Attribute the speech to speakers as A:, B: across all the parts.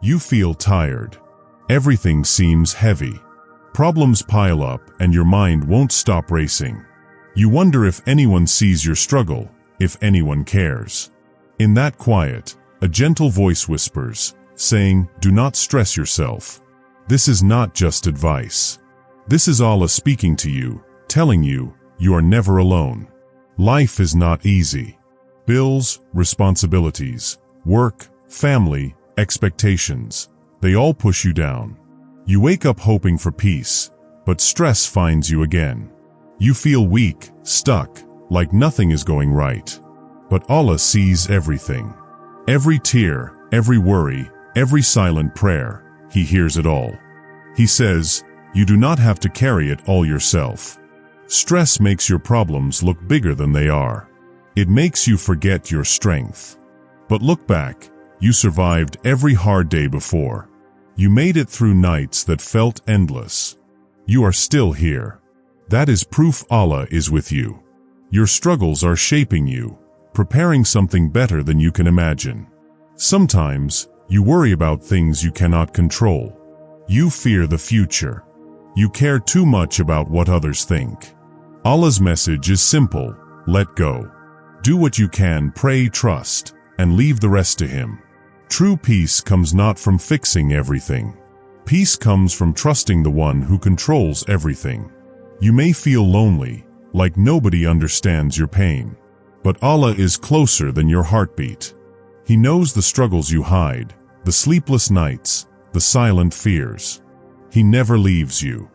A: You feel tired. Everything seems heavy. Problems pile up and your mind won't stop racing. You wonder if anyone sees your struggle, if anyone cares. In that quiet, a gentle voice whispers, saying, "Do not stress yourself." This is not just advice. This is Allah speaking to you, telling you, you are never alone. Life is not easy. Bills, responsibilities, work, family, expectations, they all push you down. You wake up hoping for peace, but stress finds you again. You feel weak, stuck, like nothing is going right. But Allah sees everything. Every tear, every worry, every silent prayer, He hears it all. He says, you do not have to carry it all yourself. Stress makes your problems look bigger than they are. It makes you forget your strength. But look back, you survived every hard day before. You made it through nights that felt endless. You are still here. That is proof Allah is with you. Your struggles are shaping you, preparing something better than you can imagine. Sometimes, you worry about things you cannot control. You fear the future. You care too much about what others think. Allah's message is simple: let go. Do what you can, pray, trust, and leave the rest to Him. True peace comes not from fixing everything. Peace comes from trusting the one who controls everything. You may feel lonely, like nobody understands your pain. But Allah is closer than your heartbeat. He knows the struggles you hide, the sleepless nights, the silent fears. He never leaves you.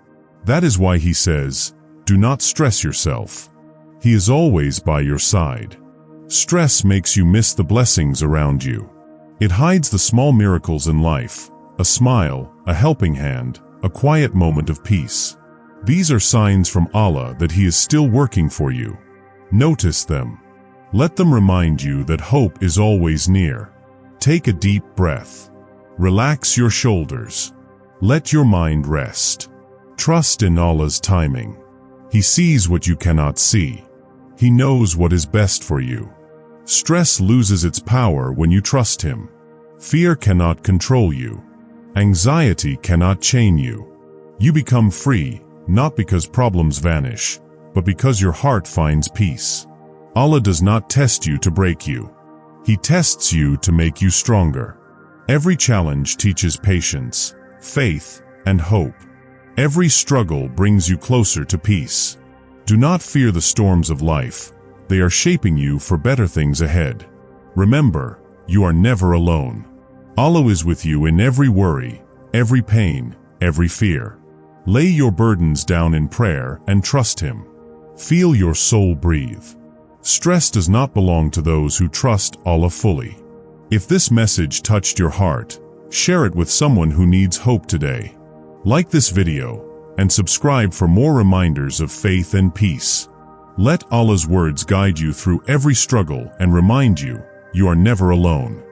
A: That is why He says, do not stress yourself. He is always by your side. Stress makes you miss the blessings around you. It hides the small miracles in life, a smile, a helping hand, a quiet moment of peace. These are signs from Allah that He is still working for you. Notice them. Let them remind you that hope is always near. Take a deep breath. Relax your shoulders. Let your mind rest. Trust in Allah's timing. He sees what you cannot see. He knows what is best for you. Stress loses its power when you trust Him. Fear cannot control you. Anxiety cannot chain you. You become free, not because problems vanish, but because your heart finds peace. Allah does not test you to break you. He tests you to make you stronger. Every challenge teaches patience, faith, and hope. Every struggle brings you closer to peace. Do not fear the storms of life. They are shaping you for better things ahead. Remember, you are never alone. Allah is with you in every worry, every pain, every fear. Lay your burdens down in prayer and trust Him. Feel your soul breathe. Stress does not belong to those who trust Allah fully. If this message touched your heart, share it with someone who needs hope today. Like this video, and subscribe for more reminders of faith and peace. Let Allah's words guide you through every struggle and remind you, you are never alone.